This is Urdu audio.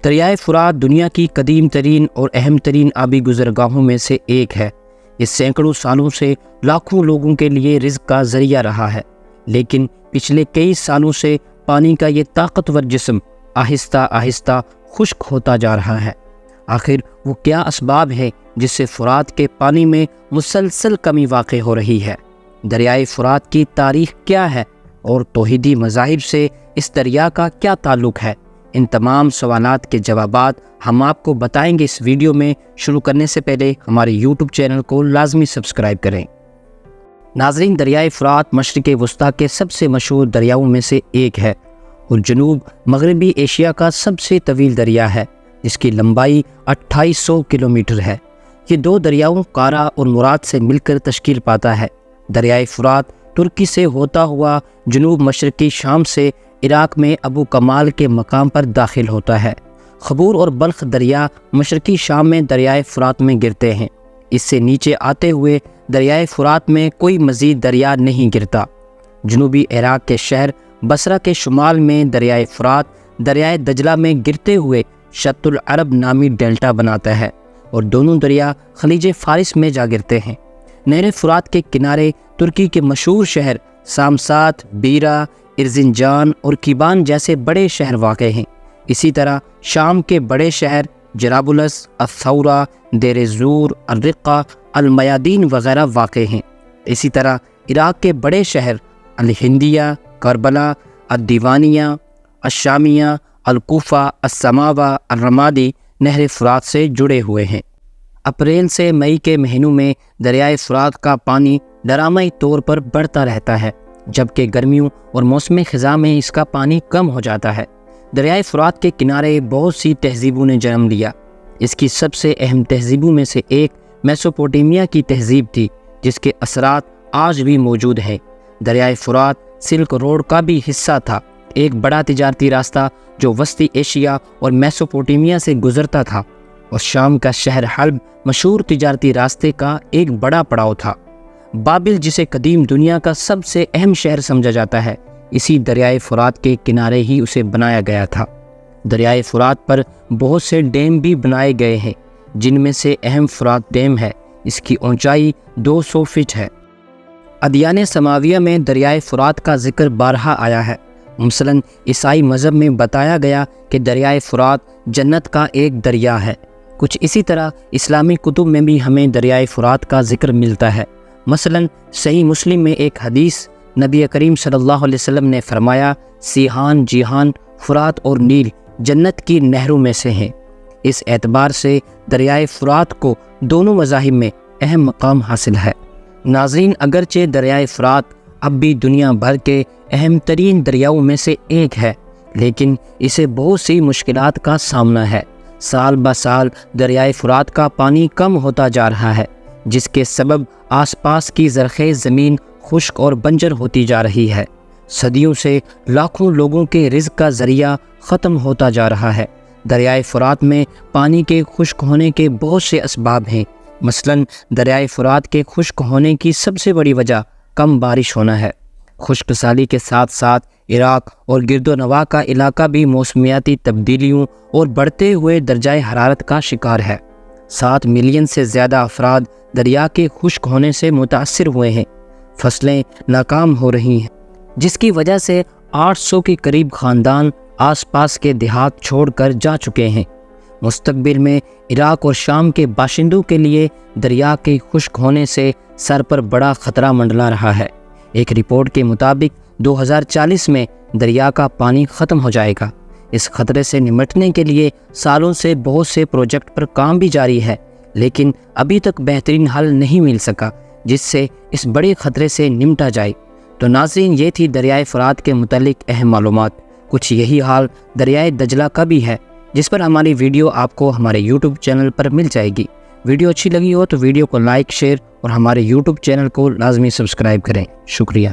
دریائے فرات دنیا کی قدیم ترین اور اہم ترین آبی گزرگاہوں میں سے ایک ہے۔ یہ سینکڑوں سالوں سے لاکھوں لوگوں کے لیے رزق کا ذریعہ رہا ہے، لیکن پچھلے کئی سالوں سے پانی کا یہ طاقتور جسم آہستہ آہستہ خشک ہوتا جا رہا ہے۔ آخر وہ کیا اسباب ہے جس سے فرات کے پانی میں مسلسل کمی واقع ہو رہی ہے؟ دریائے فرات کی تاریخ کیا ہے اور توحیدی مذاہب سے اس دریا کا کیا تعلق ہے؟ ان تمام سوالات کے جوابات ہم آپ کو بتائیں گے اس ویڈیو میں۔ شروع کرنے سے پہلے ہمارے یوٹیوب چینل کو لازمی سبسکرائب کریں۔ ناظرین، دریائے فرات مشرق وسطیٰ کے سب سے مشہور دریاؤں میں سے ایک ہے اور جنوب مغربی ایشیا کا سب سے طویل دریا ہے، جس کی لمبائی 2800 کلومیٹر ہے۔ یہ دو دریاؤں کارا اور مراد سے مل کر تشکیل پاتا ہے۔ دریائے فرات ترکی سے ہوتا ہوا جنوب مشرقی شام سے عراق میں ابو کمال کے مقام پر داخل ہوتا ہے۔ خبور اور بلخ دریا مشرقی شام میں دریائے فرات میں گرتے ہیں۔ اس سے نیچے آتے ہوئے دریائے فرات میں کوئی مزید دریا نہیں گرتا۔ جنوبی عراق کے شہر بصرہ کے شمال میں دریائے فرات دریائے دجلہ میں گرتے ہوئے شط العرب نامی ڈیلٹا بناتا ہے اور دونوں دریا خلیج فارس میں جا گرتے ہیں۔ نہر فرات کے کنارے ترکی کے مشہور شہر سامسات، بیرا، ارزنجان اور کیبان جیسے بڑے شہر واقع ہیں۔ اسی طرح شام کے بڑے شہر جرابلس، الثورہ، دیر زور، الرقہ، المیادین وغیرہ واقع ہیں۔ اسی طرح عراق کے بڑے شہر الہندیہ، کربلا، الدیوانیہ، الشامیہ، الکوفہ، السماوہ، الرمادی نہر فرات سے جڑے ہوئے ہیں۔ اپریل سے مئی کے مہینوں میں دریائے فرات کا پانی ڈرامائی طور پر بڑھتا رہتا ہے، جبکہ گرمیوں اور موسم خزاں میں اس کا پانی کم ہو جاتا ہے۔ دریائے فرات کے کنارے بہت سی تہذیبوں نے جنم لیا۔ اس کی سب سے اہم تہذیبوں میں سے ایک میسوپوٹیمیا کی تہذیب تھی، جس کے اثرات آج بھی موجود ہیں۔ دریائے فرات سلک روڈ کا بھی حصہ تھا، ایک بڑا تجارتی راستہ جو وسطی ایشیا اور میسوپوٹیمیا سے گزرتا تھا، اور شام کا شہر حلب مشہور تجارتی راستے کا ایک بڑا پڑاؤ تھا۔ بابل، جسے قدیم دنیا کا سب سے اہم شہر سمجھا جاتا ہے، اسی دریائے فرات کے کنارے ہی اسے بنایا گیا تھا۔ دریائے فرات پر بہت سے ڈیم بھی بنائے گئے ہیں، جن میں سے اہم فرات ڈیم ہے۔ اس کی اونچائی 200 فٹ ہے۔ ادیان سماویہ میں دریائے فرات کا ذکر بارہا آیا ہے۔ مثلاً عیسائی مذہب میں بتایا گیا کہ دریائے فرات جنت کا ایک دریا ہے۔ کچھ اسی طرح اسلامی کتب میں بھی ہمیں دریائے فرات کا ذکر ملتا ہے۔ مثلاً صحیح مسلم میں ایک حدیث نبی کریم صلی اللہ علیہ وسلم نے فرمایا، سیحان، جیحان، فرات اور نیل جنت کی نہروں میں سے ہیں۔ اس اعتبار سے دریائے فرات کو دونوں مذاہب میں اہم مقام حاصل ہے۔ ناظرین، اگرچہ دریائے فرات اب بھی دنیا بھر کے اہم ترین دریاؤں میں سے ایک ہے، لیکن اسے بہت سی مشکلات کا سامنا ہے۔ سال بہ سال دریائے فرات کا پانی کم ہوتا جا رہا ہے، جس کے سبب آس پاس کی زرخیز زمین خشک اور بنجر ہوتی جا رہی ہے۔ صدیوں سے لاکھوں لوگوں کے رزق کا ذریعہ ختم ہوتا جا رہا ہے۔ دریائے فرات میں پانی کے خشک ہونے کے بہت سے اسباب ہیں۔ مثلاً دریائے فرات کے خشک ہونے کی سب سے بڑی وجہ کم بارش ہونا ہے۔ خشک سالی کے ساتھ ساتھ عراق اور گرد و نواح کا علاقہ بھی موسمیاتی تبدیلیوں اور بڑھتے ہوئے درجہ حرارت کا شکار ہے۔ 7 ملین سے زیادہ افراد دریا کے خشک ہونے سے متاثر ہوئے ہیں۔ فصلیں ناکام ہو رہی ہیں، جس کی وجہ سے 800 کے قریب خاندان آس پاس کے دیہات چھوڑ کر جا چکے ہیں۔ مستقبل میں عراق اور شام کے باشندوں کے لیے دریا کے خشک ہونے سے سر پر بڑا خطرہ منڈلا رہا ہے۔ ایک رپورٹ کے مطابق 2040 میں دریا کا پانی ختم ہو جائے گا۔ اس خطرے سے نمٹنے کے لیے سالوں سے بہت سے پروجیکٹ پر کام بھی جاری ہے، لیکن ابھی تک بہترین حل نہیں مل سکا جس سے اس بڑے خطرے سے نمٹا جائے۔ تو ناظرین، یہ تھی دریائے فرات کے متعلق اہم معلومات۔ کچھ یہی حال دریائے دجلہ کا بھی ہے، جس پر ہماری ویڈیو آپ کو ہمارے یوٹیوب چینل پر مل جائے گی۔ ویڈیو اچھی لگی ہو تو ویڈیو کو لائک، شیئر اور ہمارے یوٹیوب چینل کو لازمی سبسکرائب کریں۔ شکریہ۔